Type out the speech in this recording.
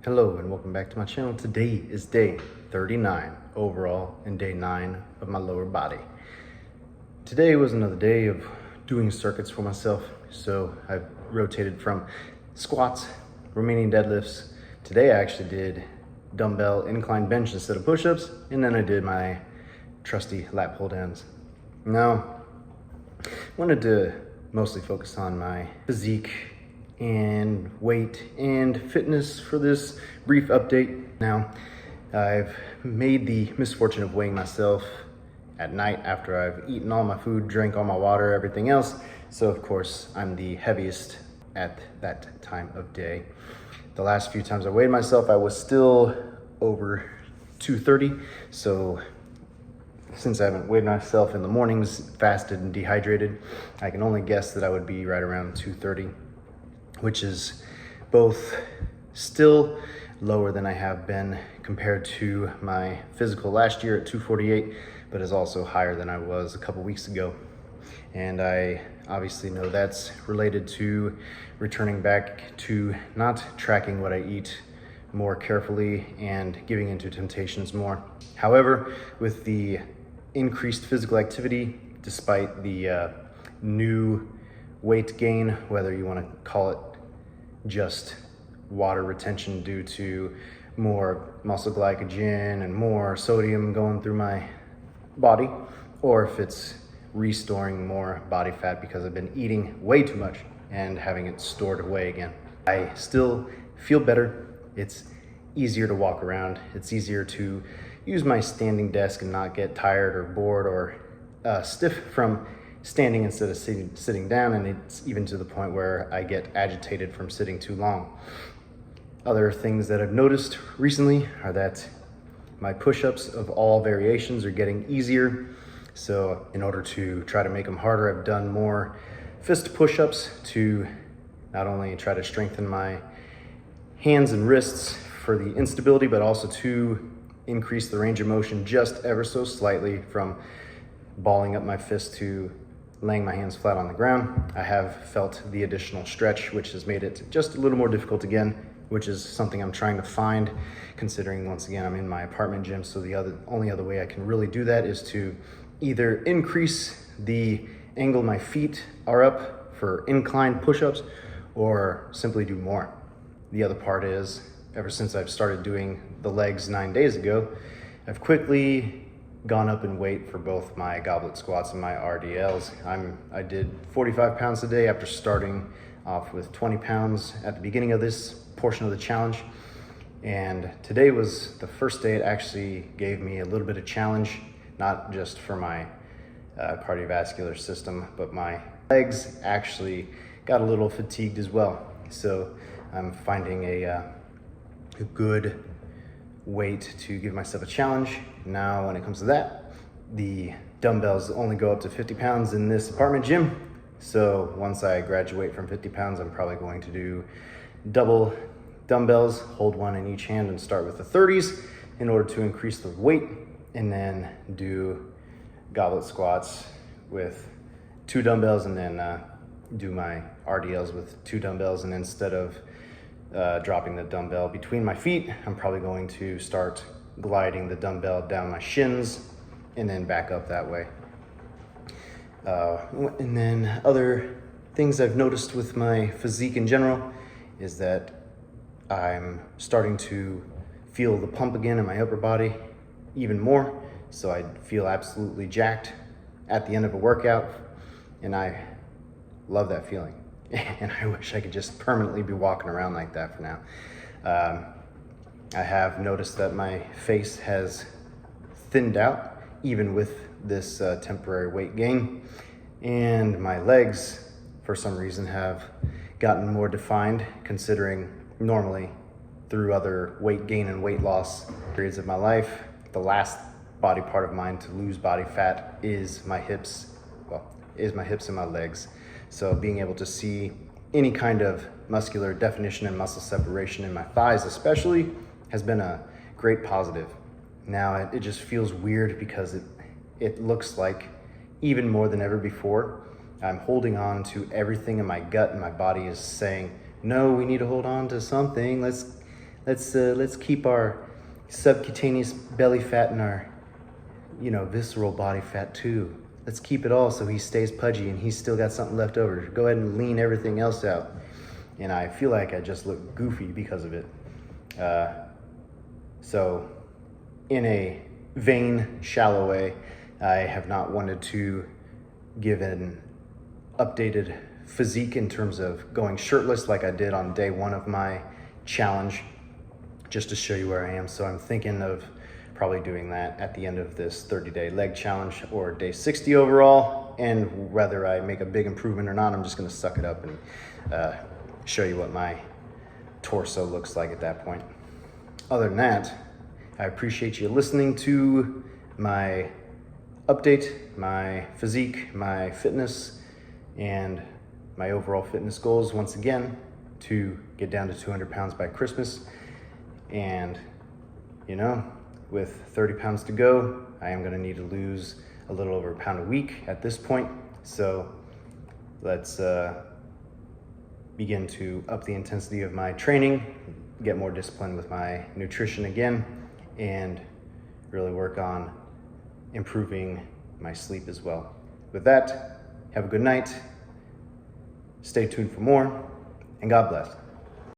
Hello and welcome back to my channel. Today is day 39 overall and day 9 of my lower body. Today was another day of doing circuits for myself. So I've rotated from squats, Romanian deadlifts. Today I actually did dumbbell incline bench instead of push-ups, and then I did my trusty lat pull downs. Now, I wanted to mostly focus on my physique and weight and fitness for this brief update. Now, I've made the misfortune of weighing myself at night after I've eaten all my food, drank all my water, everything else. So of course, I'm the heaviest at that time of day. The last few times I weighed myself, I was still over 230. So since I haven't weighed myself in the mornings, fasted and dehydrated, I can only guess that I would be right around 230. Which is both still lower than I have been compared to my physical last year at 248, but is also higher than I was a couple weeks ago. And I obviously know that's related to returning back to not tracking what I eat more carefully and giving into temptations more. However, with the increased physical activity, despite the new weight gain, whether you want to call it just water retention due to more muscle glycogen and more sodium going through my body, or if it's restoring more body fat because I've been eating way too much and having it stored away again. I still feel better. It's easier to walk around. It's easier to use my standing desk and not get tired or bored or stiff from standing instead of sitting down, and it's even to the point where I get agitated from sitting too long. Other things that I've noticed recently are that my push-ups of all variations are getting easier. So in order to try to make them harder, I've done more fist push-ups to not only try to strengthen my hands and wrists for the instability, but also to increase the range of motion just ever so slightly from balling up my fist to laying my hands flat on the ground. I have felt the additional stretch, which has made it just a little more difficult again, which is something I'm trying to find, considering once again, I'm in my apartment gym. So the only other way I can really do that is to either increase the angle my feet are up for incline push-ups or simply do more. The other part is, ever since I've started doing the legs 9 days ago, I've quickly gone up in weight for both my goblet squats and my RDLs. I did 45 pounds a day after starting off with 20 pounds at the beginning of this portion of the challenge. And today was the first day it actually gave me a little bit of challenge, not just for my cardiovascular system, but my legs actually got a little fatigued as well. So I'm finding a good weight to give myself a challenge. Now, when it comes to that, the dumbbells only go up to 50 pounds in this apartment gym. So once I graduate from 50 pounds, I'm probably going to do double dumbbells, hold one in each hand and start with the 30s in order to increase the weight, and then do goblet squats with 2 dumbbells, and then do my RDLs with 2 dumbbells. And instead of dropping the dumbbell between my feet, I'm probably going to start gliding the dumbbell down my shins and then back up that way. And then other things I've noticed with my physique in general is that I'm starting to feel the pump again in my upper body even more. So I feel absolutely jacked at the end of a workout, and I love that feeling. And I wish I could just permanently be walking around like that for now. I have noticed that my face has thinned out even with this temporary weight gain, and my legs for some reason have gotten more defined, considering normally through other weight gain and weight loss periods of my life, the last body part of mine to lose body fat is my hips, and my legs. So being able to see any kind of muscular definition and muscle separation in my thighs especially has been a great positive. Now it just feels weird because it looks like, even more than ever before, I'm holding on to everything in my gut, and my body is saying, no, we need to hold on to something. let's keep our subcutaneous belly fat and our, visceral body fat too. Let's keep it all so he stays pudgy and he's still got something left over. Go ahead and lean everything else out. And I feel like I just look goofy because of it. So in a vain, shallow way, I have not wanted to give an updated physique in terms of going shirtless like I did on day 1 of my challenge, just to show you where I am. So I'm thinking of probably doing that at the end of this 30-day leg challenge or day 60 overall. And whether I make a big improvement or not, I'm just gonna suck it up and show you what my torso looks like at that point. Other than that, I appreciate you listening to my update, my physique, my fitness, and my overall fitness goals once again to get down to 200 pounds by Christmas. And with 30 pounds to go, I am gonna need to lose a little over a pound a week at this point. So let's begin to up the intensity of my training, get more disciplined with my nutrition again, and really work on improving my sleep as well. With that, have a good night, stay tuned for more, and God bless.